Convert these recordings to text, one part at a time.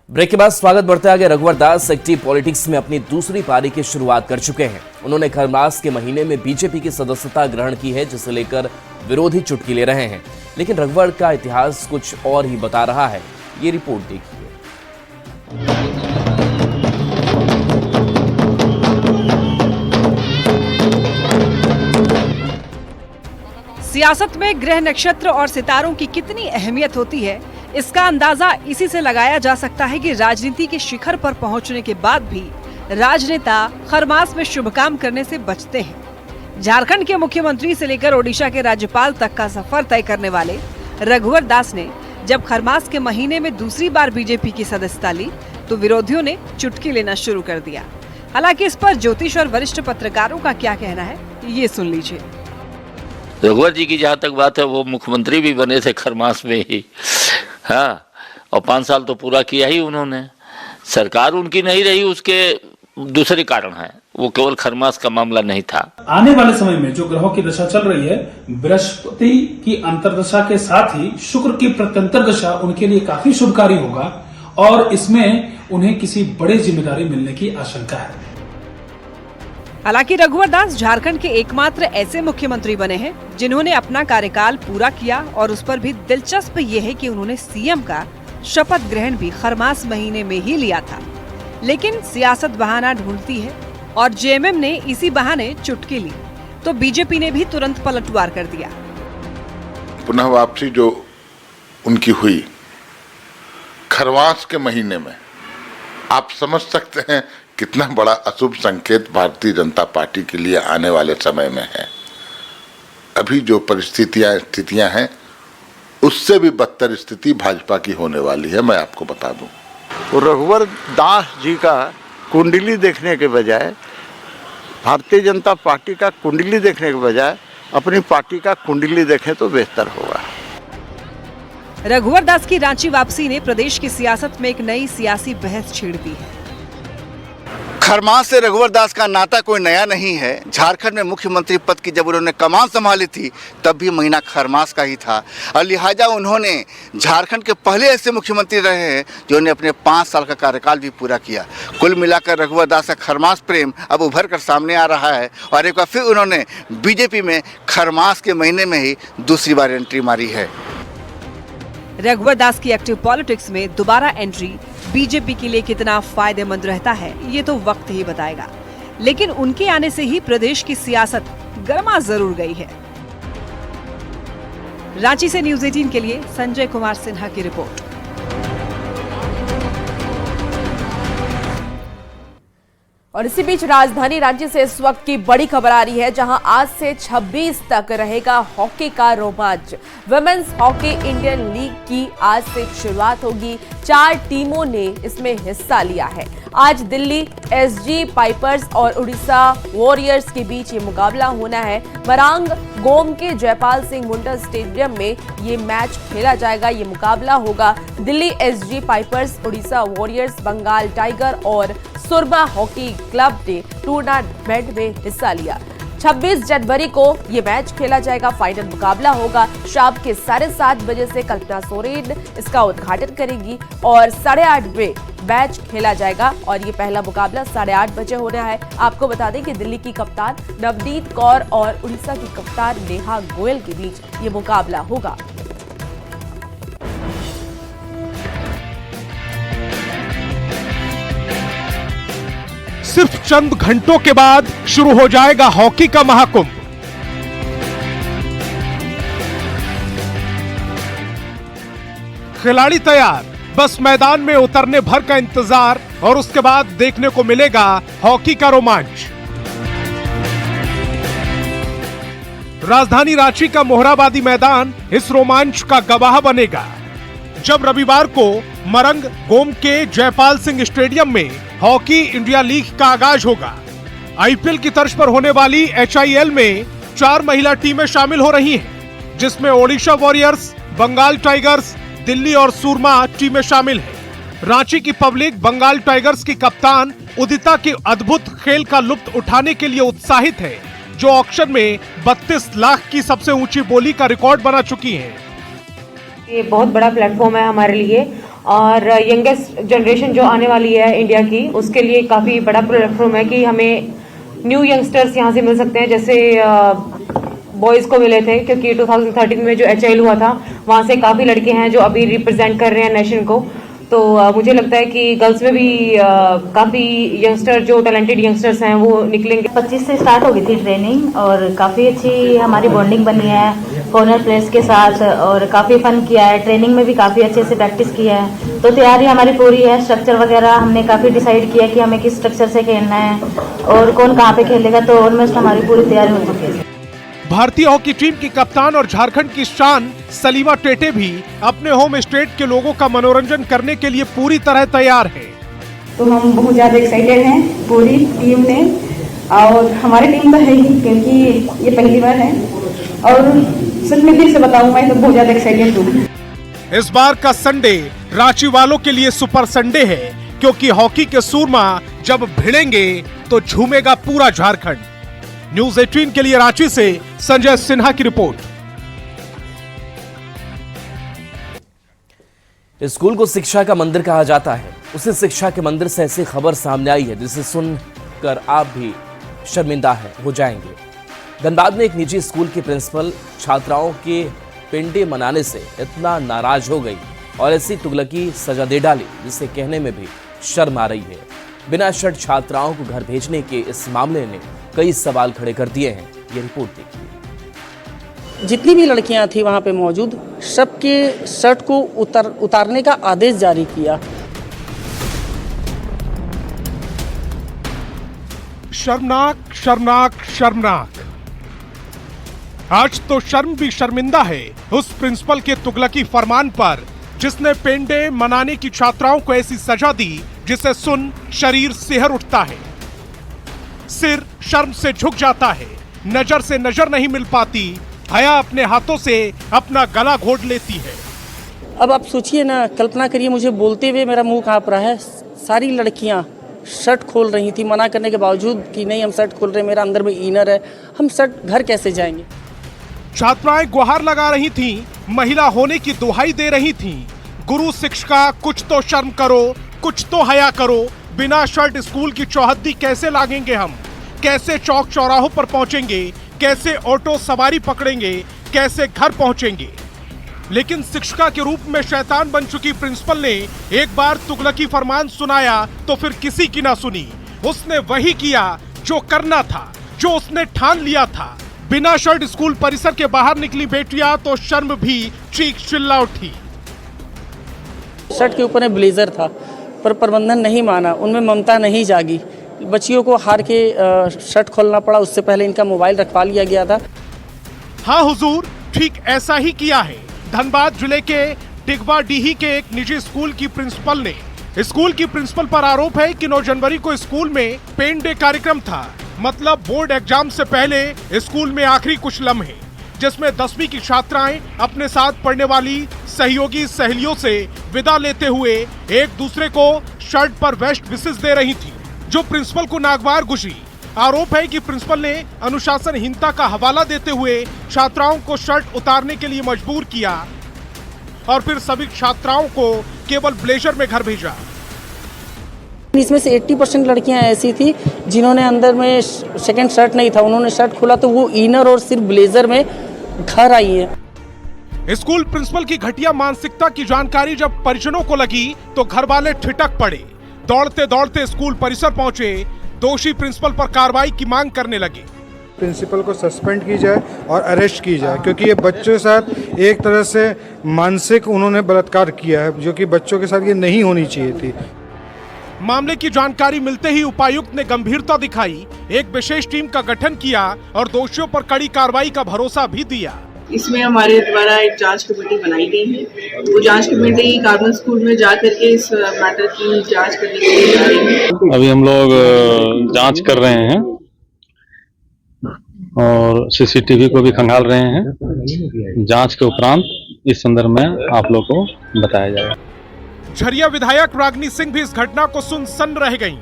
Break के बाद स्वागत बढ़ते आगे। रघुवर दास एक्टिव पॉलिटिक्स में अपनी दूसरी पारी की शुरुआत कर चुके हैं। उन्होंने खरमास के महीने में बीजेपी की सदस्यता ग्रहण की है, जिसे लेकर विरोधी चुटकी ले रहे हैं। लेकिन रघुवर का इतिहास कुछ और ही बता रहा है। ये रिपोर्ट देखिए। सियासत में ग्रह नक्षत्र और सितारों की कितनी अहमियत होती है, इसका अंदाजा इसी से लगाया जा सकता है कि राजनीति के शिखर पर पहुंचने के बाद भी राजनेता खरमास में शुभ काम करने से बचते हैं। झारखंड के मुख्यमंत्री से लेकर ओडिशा के राज्यपाल तक का सफर तय करने वाले रघुवर दास ने जब खरमास के महीने में दूसरी बार बीजेपी की सदस्यता ली तो विरोधियों ने चुटकी लेना शुरू कर दिया। हालांकि इस पर ज्योतिष और वरिष्ठ पत्रकारों का क्या कहना है, ये सुन लीजिए। रघुवर जी की जहाँ तक बात है, वो मुख्यमंत्री भी बने थे खरमास में ही, हाँ, और 5 साल तो पूरा किया ही उन्होंने। सरकार उनकी नहीं रही, उसके दूसरे कारण है, वो केवल खरमास का मामला नहीं था। आने वाले समय में जो ग्रहों की दशा चल रही है, बृहस्पति की अंतर्दशा के साथ ही शुक्र की प्रत्यंतर दशा उनके लिए काफी शुभकारी होगा और इसमें उन्हें किसी बड़ी जिम्मेदारी मिलने की आशंका है। हालांकि रघुवर दास झारखंड के एकमात्र ऐसे मुख्यमंत्री बने हैं जिन्होंने अपना कार्यकाल पूरा किया और उस पर भी दिलचस्प ये है कि उन्होंने सीएम का शपथ ग्रहण भी खरमास महीने में ही लिया था। लेकिन सियासत बहाना ढूंढती है और जेएमएम ने इसी बहाने चुटकी ली तो बीजेपी ने भी तुरंत पलटवार कर दिया। पुनः वापसी जो उनकी हुई खरमास के महीने में, आप समझ सकते हैं कितना बड़ा अशुभ संकेत भारतीय जनता पार्टी के लिए आने वाले समय में है। अभी जो स्थितियां हैं, उससे भी बदतर स्थिति भाजपा की होने वाली है, मैं आपको बता दूं। तो रघुवर दास जी का कुंडली देखने के बजाय, भारतीय जनता पार्टी का कुंडली देखने के बजाय अपनी पार्टी का कुंडली देखें तो बेहतर होगा। रघुवर दास की रांची वापसी ने प्रदेश की सियासत में एक नई सियासी बहस छेड़ दी है। खरमास से रघुवर दास का नाता कोई नया नहीं है। झारखंड में मुख्यमंत्री पद की जब उन्होंने कमान संभाली थी तब भी महीना खरमास का ही था और लिहाजा उन्होंने झारखंड के पहले ऐसे मुख्यमंत्री रहे हैं जिन्होंने अपने 5 साल का कार्यकाल भी पूरा किया। कुल मिलाकर रघुवर दास का खरमास प्रेम अब उभर कर सामने आ रहा है और एक बार फिर उन्होंने बीजेपी में खरमास के महीने में ही दूसरी बार एंट्री मारी है। रघुवर दास की एक्टिव पॉलिटिक्स में दोबारा एंट्री बीजेपी के लिए कितना फायदेमंद रहता है, ये तो वक्त ही बताएगा। लेकिन उनके आने से ही प्रदेश की सियासत गर्मा जरूर गई है। रांची से न्यूज़ 18 के लिए संजय कुमार सिन्हा की रिपोर्ट। और इसी बीच राजधानी रांची से इस वक्त की बड़ी खबर आ रही है, जहां आज से 26 तक रहेगा हॉकी का रोमांच। वुमेन्स हॉकी इंडियन लीग की आज से शुरुआत होगी। 4 टीमों ने इसमें हिस्सा लिया है। आज दिल्ली एसजी पाइपर्स और उड़ीसा वॉरियर्स के बीच ये मुकाबला होना है। मरांग गोम के जयपाल सिंह मुंडा स्टेडियम में ये मैच खेला जाएगा। ये मुकाबला होगा Delhi SG pipers, Orissa warriors, Bengal tiger और सुरमा हॉकी क्लब ने टूर्नामेंट में हिस्सा लिया। 26 जनवरी को ये मैच खेला जाएगा। फाइनल मुकाबला होगा शाम के 7:30 बजे से। कल्पना सोरेन इसका उद्घाटन करेंगी और 8:30 बजे मैच खेला जाएगा और ये पहला मुकाबला 8:30 बजे होना है। आपको बता दें कि दिल्ली की कप्तान नवनीत कौर और उड़ीसा की कप्तान नेहा गोयल के बीच ये मुकाबला होगा। सिर्फ चंद घंटों के बाद शुरू हो जाएगा हॉकी का महाकुंभ। खिलाड़ी तैयार, बस मैदान में उतरने भर का इंतजार और उसके बाद देखने को मिलेगा हॉकी का रोमांच। राजधानी रांची का मोहराबादी मैदान इस रोमांच का गवाह बनेगा। जब रविवार को मरंग गोम के जयपाल सिंह स्टेडियम में हॉकी इंडिया लीग का आगाज होगा। आईपीएल की तर्ज पर होने वाली एचआईएल में 4 महिला टीमें शामिल हो रही हैं, जिसमें ओडिशा वॉरियर्स, बंगाल टाइगर्स, दिल्ली और सुरमा टीमें शामिल हैं। रांची की पब्लिक बंगाल टाइगर्स की कप्तान उदिता की अद्भुत खेल का लुत्फ उठाने के लिए उत्साहित है, जो ऑक्शन में 32 लाख की सबसे ऊंची बोली का रिकॉर्ड बना चुकी हैं। ये बहुत बड़ा प्लेटफॉर्म है हमारे लिए और यंगेस्ट जनरेशन जो आने वाली है इंडिया की, उसके लिए काफ़ी बड़ा प्लेटफॉर्म है कि हमें न्यू यंगस्टर्स यहाँ से मिल सकते हैं। जैसे बॉयज़ को मिले थे, क्योंकि 2013 में जो HIL हुआ था वहाँ से काफ़ी लड़के हैं जो अभी रिप्रेजेंट कर रहे हैं नेशन को। तो मुझे लगता है कि गर्ल्स में भी काफ़ी यंगस्टर जो टैलेंटेड यंगस्टर्स हैं वो निकलेंगे। 25 से स्टार्ट हो गई थी ट्रेनिंग और काफ़ी अच्छी हमारी बॉन्डिंग बनी है कॉर्नर प्लेयर्स के साथ और काफ़ी फन किया है। ट्रेनिंग में भी काफ़ी अच्छे से प्रैक्टिस की है, तो तैयारी हमारी पूरी है। स्ट्रक्चर वगैरह हमने काफ़ी डिसाइड किया कि हमें किस स्ट्रक्चर से खेलना है और कौन कहाँ पे खेलेगा, तो ऑलमोस्ट हमारी पूरी तैयारी हो चुकी है। भारतीय हॉकी टीम की कप्तान और झारखंड की शान सलीमा टेटे भी अपने होम स्टेट के लोगों का मनोरंजन करने के लिए पूरी तरह तैयार है। तो हम बहुत ज़्यादा एक्साइटेड हैं पूरी टीम ने, और हमारी टीम तो है ही क्योंकि ये पहली बार है, और सच में दिल से बताऊं मैं तो बहुत ज़्यादा एक्साइटेड हूँ। इस बार का संडे रांची वालों के लिए सुपर संडे है, क्योंकि हॉकी के सूरमा जब भिड़ेंगे तो झूमेगा पूरा झारखंड। न्यूज़ 18 के लिए रांची से संजय सिन्हा की रिपोर्ट। स्कूल को शिक्षा का मंदिर कहा जाता है। उसी शिक्षा के मंदिर से ऐसी खबर सामने आई है जिसे सुनकर आप भी शर्मिंदा हो जाएंगे। धनबाद में एक निजी स्कूल की प्रिंसिपल छात्राओं के पिंडे मनाने से इतना नाराज हो गई और ऐसी तुगलकी सजा दे डाली जिसे कहने में भी शर्म आ रही है। बिना शर्ट छात्राओं को घर भेजने के इस मामले ने कई सवाल खड़े कर दिए हैं। ये रिपोर्ट देखिए। जितनी भी लड़कियां थी वहां पे मौजूद, सबके शर्ट को उतारने का आदेश जारी किया। शर्मनाक, शर्मनाक, शर्मनाक। आज तो शर्म भी शर्मिंदा है उस प्रिंसिपल के तुगलकी फरमान पर, जिसने पेंडे मनाने की छात्राओं को ऐसी सजा दी जिसे सुन शरीर सिहर उठता है, सिर शर्म से झुक जाता है, नजर से नजर नहीं मिल पाती, हया अपने हाथों से अपना गला घोट लेती है। अब आप सोचिए ना, कल्पना करिए, मुझे बोलते हुए मेरा मुंह कांप रहा है। सारी लड़कियां शर्ट खोल रही थी मना करने के बावजूद कि नहीं हम शर्ट खोल रहे, मेरा अंदर में इनर है, हम शर्ट घर कैसे जाएंगे। छात्राएं गुहार लगा रही थीं, महिला होने की दुहाई दे रही थीं। गुरु शिक्षिका कुछ तो शर्म करो, कुछ तो हया करो, बिना शर्ट स्कूल की चौहद्दी कैसे लागेंगे हम, कैसे चौक चौराहों पर पहुंचेंगे, कैसे ऑटो सवारी पकड़ेंगे, कैसे घर पहुंचेंगे। लेकिन शिक्षिका के रूप में शैतान बन चुकी प्रिंसिपल ने एक बार तुगलकी फरमान सुनाया तो फिर किसी की ना सुनी। उसने वही किया जो करना था, जो उसने ठान लिया था। बिना शर्ट स्कूल परिसर के बाहर निकली बेटियां तो शर्म भी चीख चिल्ला उठी। शर्ट के ऊपर ब्लेजर था, पर प्रबंधन नहीं माना, उनमें ममता नहीं जागी। बच्चियों को हार के शर्ट खोलना पड़ा, उससे पहले इनका मोबाइल रखवा लिया गया था। हाँ हुजूर, ठीक ऐसा ही किया है। धनबाद जिले के डिगवाडीही के एक निजी स्कूल की प्रिंसिपल ने, स्कूल की प्रिंसिपल पर आरोप है कि 9 जनवरी को स्कूल में पेन डे कार्यक्रम था, मतलब बोर्ड एग्जाम से पहले स्कूल में आखिरी कुछ लम्हे, जिसमें 10वीं की छात्राएं अपने साथ पढ़ने वाली सहयोगी सहेलियों से विदा लेते हुए एक दूसरे को शर्ट पर बेस्ट विशेस दे रही थी, जो प्रिंसिपल को नागवार गुजरी। आरोप है कि प्रिंसिपल ने अनुशासनहीनता का हवाला देते हुए छात्राओं को शर्ट उतारने के लिए मजबूर किया और फिर सभी छात्राओं को केवल ब्लेजर में घर भेजा। इसमें से 80% लड़कियां ऐसी थी जिन्होंने अंदर में सेकंड शर्ट नहीं था, उन्होंने शर्ट खोला तो वो इनर और सिर्फ ब्लेजर में घर आई है। स्कूल प्रिंसिपल की घटिया मानसिकता की जानकारी जब परिजनों को लगी तो घर वाले ठिठक पड़े, दौड़ते दौड़ते स्कूल परिसर पहुंचे, दोषी प्रिंसिपल पर कार्रवाई की मांग करने लगे। प्रिंसिपल को सस्पेंड की जाए और अरेस्ट की जाए, क्योंकि ये बच्चों के साथ एक तरह से मानसिक उन्होंने बलात्कार किया है, जो कि बच्चों के साथ ये नहीं होनी चाहिए थी। मामले की जानकारी मिलते ही उपायुक्त ने गंभीरता दिखाई, एक विशेष टीम का गठन किया और दोषियों पर कड़ी कार्रवाई का भरोसा भी दिया। इसमें हमारे द्वारा एक जांच कमेटी बनाई गई है। वो जांच कमेटी कार्बन स्कूल में जा करके इस मैटर की जांच करने के लिए जा रही है। अभी हम लोग जांच कर रहे हैं और सीसीटीवी को भी खंगाल रहे हैं। जांच के उपरांत इस संदर्भ में आप लोग को बताया जाएगा। झरिया विधायक रागिनी सिंह भी इस घटना को सुन सन्न रह गईं।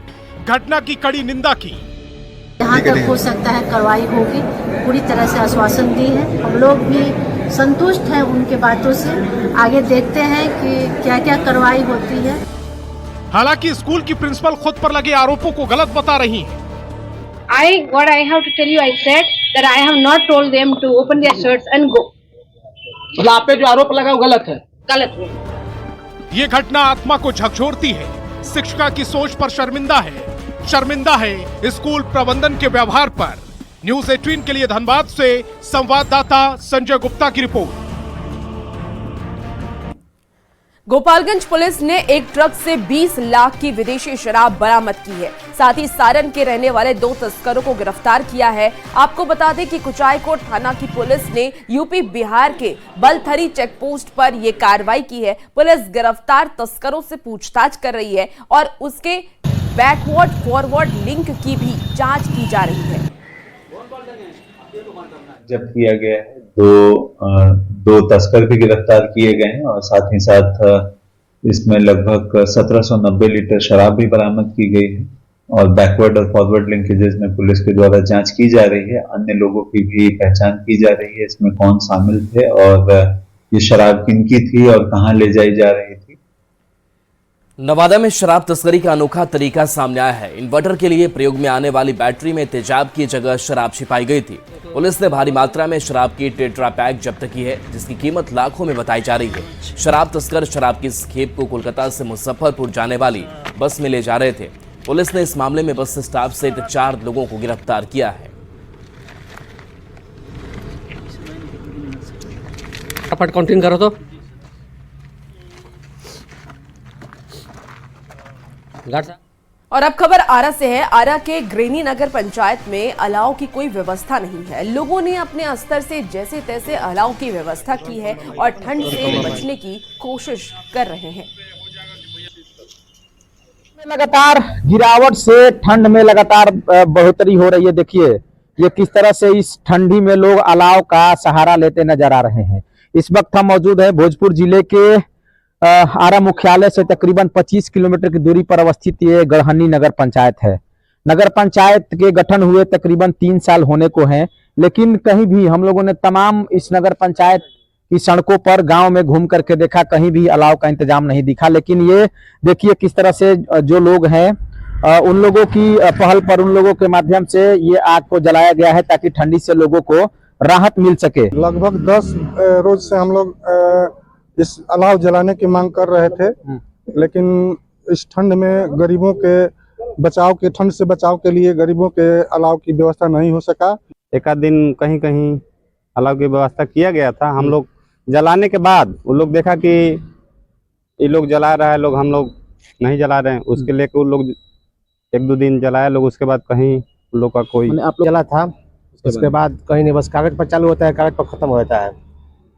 घटना की कड़ी निंदा की। जहाँ तक हो सकता है कार्रवाई होगी, पूरी तरह से आश्वासन दी है। हम लोग भी संतुष्ट हैं उनके बातों से। आगे देखते हैं कि क्या क्या कार्रवाई होती है। हालांकि स्कूल की प्रिंसिपल खुद पर लगे आरोपों को गलत बता रही हैं। What I have to tell you, I said that I have not told them to open their shirts and go. मतलब आप पे जो आरोप लगा वो गलत है। गलत है। ये घटना आत्मा को झकझोरती है। शिक्षिका की सोच पर शर्मिंदा है स्कूल प्रबंधन के व्यवहार पर। न्यूज़ 18 के लिए धनबाद से संवाददाता संजय गुप्ता की रिपोर्ट। गोपालगंज पुलिस ने एक ट्रक से 20 लाख की विदेशी शराब बरामद की है। साथ ही सारण के रहने वाले 2 तस्करों को गिरफ्तार किया है। आपको बता दें कि कुचायकोट थाना की पुलिस ने यूपी बिहार के बलथरी चेक पोस्ट पर यह कार्रवाई की है। पुलिस गिरफ्तार तस्करों से पूछताछ कर रही है और उसके बैकवर्ड फॉरवर्ड लिंक की भी जांच की जा रही है। जब्त किया गया है, दो तस्कर भी गिरफ्तार किए गए हैं और साथ ही साथ इसमें लगभग 1790 लीटर शराब भी बरामद की गई है और बैकवर्ड और फॉरवर्ड लिंकेजेस में पुलिस के द्वारा जांच की जा रही है। अन्य लोगों की भी पहचान की जा रही है, इसमें कौन शामिल थे और ये शराब किनकी थी और कहां ले जाई जा रही थी। नवादा में शराब तस्करी का अनोखा तरीका सामने आया है। इन्वर्टर के लिए प्रयोग में आने वाली बैटरी में तेजाब की जगह शराब छिपाई गई थी। पुलिस ने भारी मात्रा में शराब की टेट्रा पैक जब्त की है, जिसकी कीमत लाखों में बताई जा रही है। शराब तस्कर शराब की इस खेप को कोलकाता से मुजफ्फरपुर जाने वाली बस में ले जा रहे थे। पुलिस ने इस मामले में बस स्टाफ सहित 4 लोगों को गिरफ्तार किया है। काउंटिंग करो तो और अब खबर आरा से है। आरा के ग्रेनी नगर पंचायत में अलाव की कोई व्यवस्था नहीं है। लोगों ने अपने स्तर से जैसे तैसे अलाव की व्यवस्था की है और ठंड से बचने की कोशिश कर रहे हैं। लगातार गिरावट से ठंड में लगातार बढ़ोतरी हो रही है। देखिए ये किस तरह से इस ठंडी में लोग अलाव का सहारा लेते नजर आ रहे हैं। इस वक्त हम मौजूद हैं भोजपुर जिले के आरा मुख्यालय से तकरीबन 25 किलोमीटर की दूरी पर अवस्थित ये गढ़हनी नगर पंचायत है। नगर पंचायत के गठन हुए तकरीबन 3 साल होने को हैं, लेकिन कहीं भी हम लोगों ने तमाम इस नगर पंचायत की सड़कों पर गांव में घूम करके देखा, कहीं भी अलाव का इंतजाम नहीं दिखा। लेकिन ये देखिए किस तरह से जो लोग हैं उन लोगों की पहल पर, उन लोगों के माध्यम से ये आग को जलाया गया है ताकि ठंडी से लोगों को राहत मिल सके। लगभग 10 रोज से हम लोग इस अलाव जलाने की मांग कर रहे थे, लेकिन इस ठंड में गरीबों के बचाव के, ठंड से बचाव के लिए गरीबों के अलाव की व्यवस्था नहीं हो सका। एक आध दिन कहीं कहीं अलाव की व्यवस्था किया गया था। हम लोग जलाने के बाद वो लोग देखा कि ये लोग जला रहा है, हम लोग नहीं जला रहे हैं। उसके लेकर वो लोग 1-2 दिन जलाया लोग, उसके बाद कहीं उन लोग का कोई आप लोग जला था, उसके बाद कहीं नहीं, बस कागज पर चालू होता है, कागज पर खत्म हो जाता है।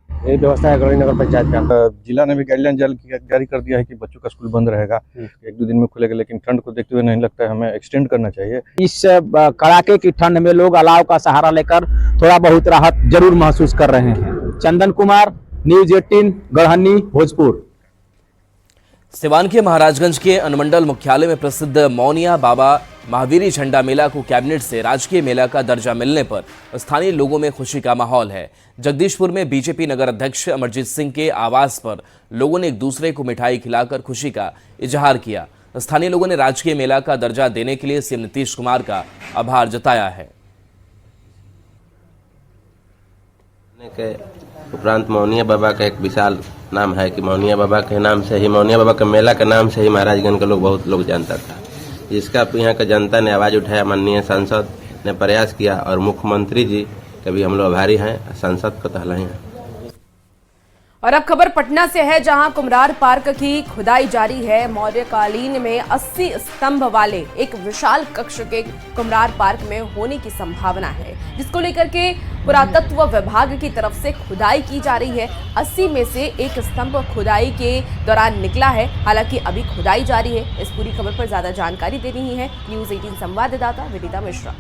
यही व्यवस्था है गढ़हनी नगर पंचायत का। जिला ने भी गाइडलाइन जारी कर दिया है कि बच्चों का स्कूल बंद रहेगा, 1-2 दिन में खुलेगा, लेकिन ठंड को देखते हुए नहीं लगता है हमें एक्सटेंड करना चाहिए। इस कड़ाके की ठंड में लोग अलाव का सहारा लेकर थोड़ा बहुत राहत जरूर महसूस कर रहे हैं। चंदन कुमार, न्यूज़ 18 गढ़हनी भोजपुर। सिवान के महाराजगंज के अनुमंडल मुख्यालय में प्रसिद्ध मौनिया बाबा महावीरी झंडा मेला को कैबिनेट से राजकीय मेला का दर्जा मिलने पर स्थानीय लोगों में खुशी का माहौल है। जगदीशपुर में बीजेपी नगर अध्यक्ष अमरजीत सिंह के आवास पर लोगों ने एक दूसरे को मिठाई खिलाकर खुशी का इजहार किया। स्थानीय लोगों ने राजकीय मेला का दर्जा देने के लिए सीएम नीतीश कुमार का आभार जताया है। उपरांत मौनिया बाबा का एक विशाल नाम है कि मौनिया बाबा के नाम से ही, मौनिया बाबा का मेला के नाम से ही महाराजगंज का बहुत लोग जानता था। जिसका यहाँ का जनता ने आवाज उठाया, माननीय सांसद ने प्रयास किया और मुख्यमंत्री जी के भी हम लोग आभारी हैं, सांसद को तहलाई हैं। और अब खबर पटना से है, जहां कुम्हरार पार्क की खुदाई जारी है। मौर्यकालीन में 80 स्तंभ वाले एक विशाल कक्ष के कुम्हरार पार्क में होने की संभावना है, जिसको लेकर के पुरातत्व विभाग की तरफ से खुदाई की जा रही है। 80 में से एक स्तंभ खुदाई के दौरान निकला है, हालांकि अभी खुदाई जारी है। इस पूरी खबर पर ज्यादा जानकारी दे रही है न्यूज़ 18 संवाददाता विनीता मिश्रा।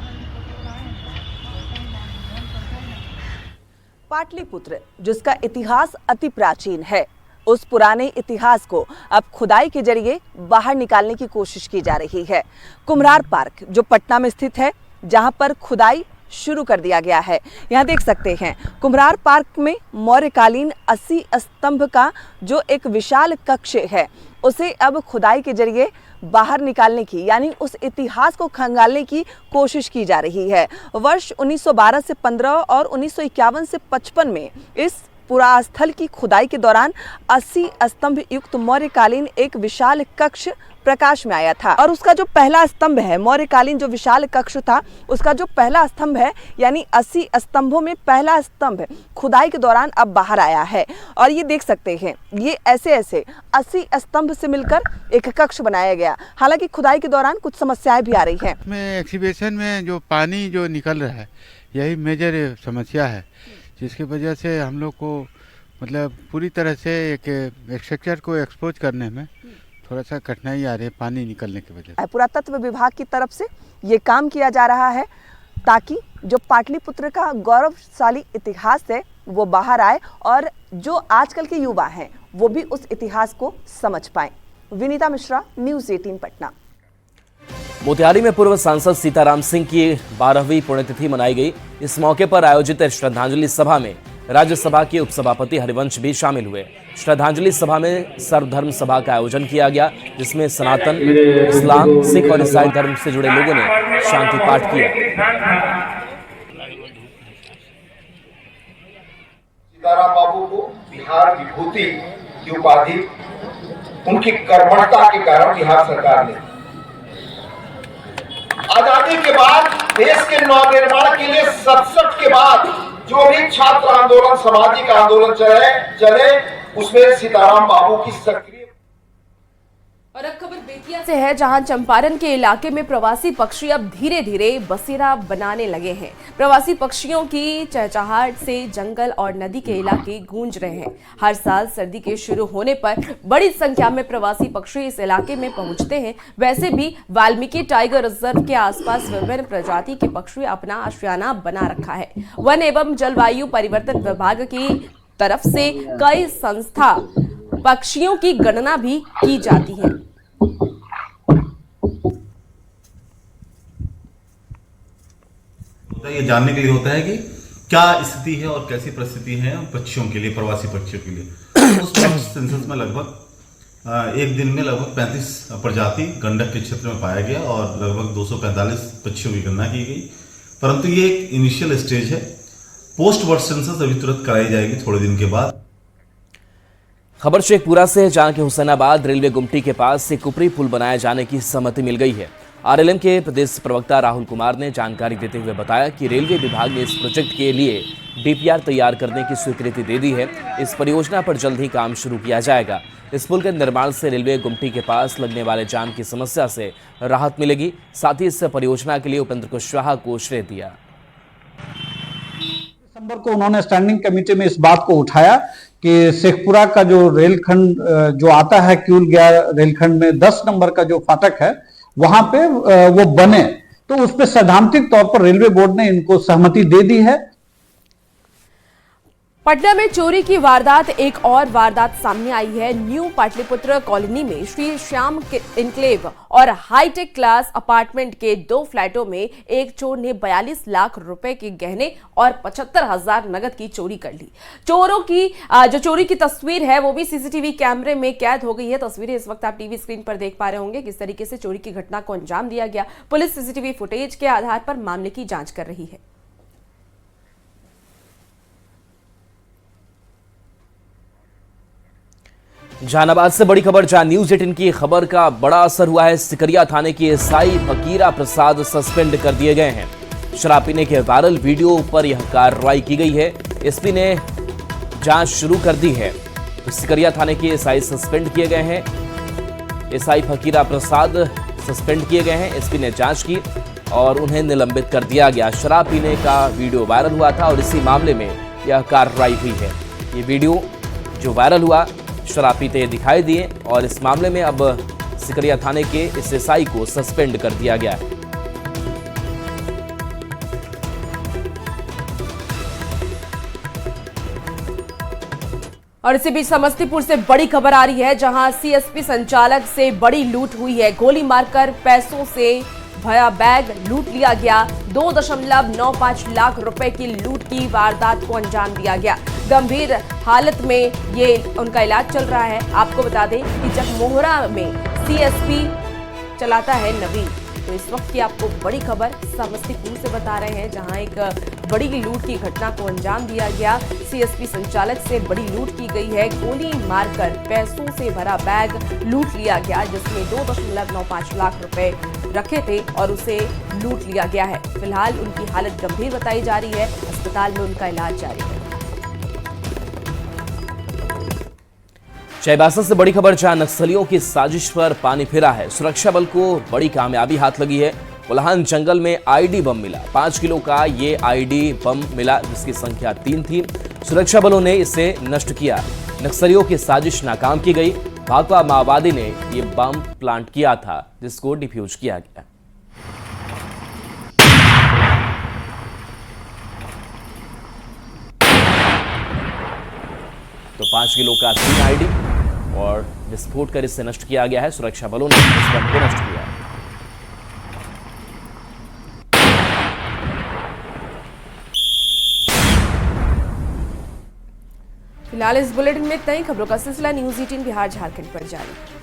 पाटलिपुत्र, जिसका इतिहास अति प्राचीन है, उस पुराने इतिहास को अब खुदाई के जरिए बाहर निकालने की कोशिश की जा रही है। कुम्हरार पार्क जो पटना में स्थित है, जहां पर खुदाई शुरू कर दिया गया है। यहाँ देख सकते हैं कुम्हरार पार्क में मौर्यकालीन 80 स्तंभ का जो एक विशाल कक्ष है उसे अब खुदाई के जरिए बाहर निकालने की यानी उस इतिहास को खंगालने की कोशिश की जा रही है। वर्ष 1912 से 15 और 1951 से 55 में इस पुरास्थल की खुदाई के दौरान 80 स्तंभ युक्त मौर्यकालीन एक विशाल कक्ष प्रकाश में आया था और उसका जो पहला स्तंभ है, मौर्यकालीन जो विशाल कक्ष था उसका जो पहला स्तंभ है यानी 80 स्तंभों में पहला स्तंभ खुदाई के दौरान अब बाहर आया है। और ये देख सकते हैं ये ऐसे 80 स्तंभ से मिलकर एक कक्ष बनाया गया। हालांकि खुदाई के दौरान कुछ समस्याएं भी आ रही है। में एक्सीबिशन में जो पानी जो निकल रहा है यही मेजर समस्या है, जिसकी वजह से हम लोग को मतलब पूरी तरह से एक स्ट्रक्चर को एक्सपोज करने में थोड़ा सा कठिनाई आ रही है पानी निकलने की वजह से। पुरातत्व विभाग की तरफ से ये काम किया जा रहा है ताकि जो पाटलिपुत्र का गौरवशाली इतिहास है वो बाहर आए और जो आजकल के युवा हैं वो भी उस इतिहास को समझ पाएं। विनीता मिश्रा, न्यूज़ 18 पटना। मोतिहारी में पूर्व सांसद सीताराम सिंह की 12वीं पुण्यतिथि मनाई गई। इस मौके पर आयोजित श्रद्धांजलि सभा में राज्यसभा के उपसभापति हरिवंश भी शामिल हुए। श्रद्धांजलि सभा में सर्वधर्म सभा का आयोजन किया गया, जिसमें सनातन, इस्लाम, सिख और ईसाई धर्म से जुड़े लोगों ने शांति पाठ किया। सीताराम बाबू को बिहार विभूति की उपाधि उनकी कर्मठता के कारण बिहार सरकार ने आजादी के बाद देश के नवनिर्माण के लिए 67 के बाद जो भी छात्र आंदोलन, सामाजिक आंदोलन चले उसमें सीताराम बाबू की सक्रिय। और अब खबर बेतिया से है, जहां चंपारण के इलाके में प्रवासी पक्षी अब धीरे धीरे बसेरा बनाने लगे हैं। प्रवासी पक्षियों की चहचहाहट से जंगल और नदी के इलाके गूंज रहे हैं। हर साल सर्दी के शुरू होने पर बड़ी संख्या में प्रवासी पक्षी इस इलाके में पहुंचते हैं। वैसे भी वाल्मीकि टाइगर रिजर्व के आसपास विभिन्न प्रजाति के पक्षी अपना आशियाना बना रखा है। वन एवं जलवायु परिवर्तन विभाग की तरफ से कई संस्था पक्षियों की गणना भी की जाती है। ये जानने के लिए होता है कि क्या स्थिति है और कैसी परिस्थिति है पक्षियों के लिए, प्रवासी पक्षियों के लिए। उस सेंसस में लगभग एक दिन में लगभग 35 प्रजाति गंडक के क्षेत्र में पाया गया और लगभग 245 पक्षियों की गणना की गई। परंतु ये एक इनिशियल स्टेज है, पोस्ट बर्थ सेंसस अभी तुरंत कराई जाएगी थोड़े दिन के बाद। खबर शेखपुरा से, जहां के हुसैनाबाद रेलवे गुमटी के पास से कुपरी पुल बनाए जाने की सहमति मिल गई है। आरएलएम के प्रदेश प्रवक्ता राहुल कुमार ने जानकारी देते हुए बताया कि रेलवे विभाग ने इस प्रोजेक्ट के लिए डीपीआर तैयार करने की स्वीकृति दे दी है। इस परियोजना पर जल्द ही काम शुरू किया जाएगा। इस पुल के निर्माण से रेलवे गुमटी के पास लगने वाले जाम की समस्या से राहत मिलेगी। साथ ही इस परियोजना के लिए उपेंद्र कुशवाहा को श्रेय दिया। दिसंबर को उन्होंने स्टैंडिंग कमेटी में इस बात को उठाया कि शेखपुरा का जो रेलखंड जो आता है क्यूल गया रेलखंड में 10 नंबर का जो फाटक है वहां पे वो बने, तो उस पर सैद्धांतिक तौर पर रेलवे बोर्ड ने इनको सहमति दे दी है। पटना में चोरी की वारदात, एक और वारदात सामने आई है। न्यू पाटलिपुत्र कॉलोनी में श्री श्याम इनक्लेव और हाईटेक क्लास अपार्टमेंट के 2 फ्लैटों में एक चोर ने 42 लाख रुपए के गहने और 75,000 नगद की चोरी कर ली। चोरों की जो चोरी की तस्वीर है वो भी सीसीटीवी कैमरे में कैद हो गई है। तस्वीरें इस वक्त आप टीवी स्क्रीन पर देख पा रहे होंगे किस तरीके से चोरी की घटना को अंजाम दिया गया। पुलिस सीसीटीवी फुटेज के आधार पर मामले की जांच कर रही है। जहानाबाद से बड़ी खबर, जहां न्यूज़ 18 की खबर का बड़ा असर हुआ है। सिकरिया थाने के एसआई फकीरा प्रसाद सस्पेंड कर दिए गए हैं। शराब पीने के वायरल वीडियो पर यह कार्रवाई की गई है। एसपी ने जांच शुरू कर दी है। तो सिकरिया थाने के एसआई सस्पेंड किए गए हैं। एसआई फकीरा प्रसाद सस्पेंड किए गए हैं। एसपी ने जांच की और उन्हें निलंबित कर दिया गया। शराब पीने का वीडियो वायरल हुआ था और इसी मामले में यह कार्रवाई हुई है। ये वीडियो जो वायरल हुआ, शराब पीते दिखाई दिए और इस मामले में अब सिकरिया थाने के इस एसआई को सस्पेंड कर दिया गया है। और इसी बीच समस्तीपुर से बड़ी खबर आ रही है, जहां सीएसपी संचालक से बड़ी लूट हुई है। गोली मारकर पैसों से भरा बैग लूट लिया गया। 2.95 लाख रुपए की लूट की वारदात को अंजाम दिया गया। गंभीर हालत में ये उनका इलाज चल रहा है। आपको बता दें कि जगमोहरा में सीएसपी चलाता है नवीन। तो इस वक्त की आपको बड़ी खबर समस्तीपुर से बता रहे हैं, जहां एक बड़ी लूट की घटना को अंजाम दिया गया। सीएसपी संचालक से बड़ी लूट की गई है। गोली मारकर पैसों से भरा बैग लूट लिया गया, जिसमें 2.95 लाख रुपए रखे थे और उसे लूट लिया गया है। फिलहाल उनकी हालत गंभीर बताई जा रही है। अस्पताल में उनका इलाज जारी है। चाईबासा से बड़ी खबर, जहां नक्सलियों की साजिश पर पानी फिरा है। सुरक्षा बल को बड़ी कामयाबी हाथ लगी है। कोल्हान जंगल में आईडी बम मिला। 5 किलो का ये आईडी बम मिला, जिसकी संख्या 3 थी। सुरक्षा बलों ने इसे नष्ट किया। नक्सलियों की साजिश नाकाम की गई। भाकपा माओवादी ने ये बम प्लांट किया था, जिसको डिफ्यूज किया गया। तो 5 किलो का 3 आईडी और विस्फोट कर इसे नष्ट किया गया है। सुरक्षा बलों ने इस बम को नष्ट किया। फिलहाल इस बुलेटिन में नई खबरों का सिलसिला न्यूज़ 18 बिहार झारखंड पर जारी।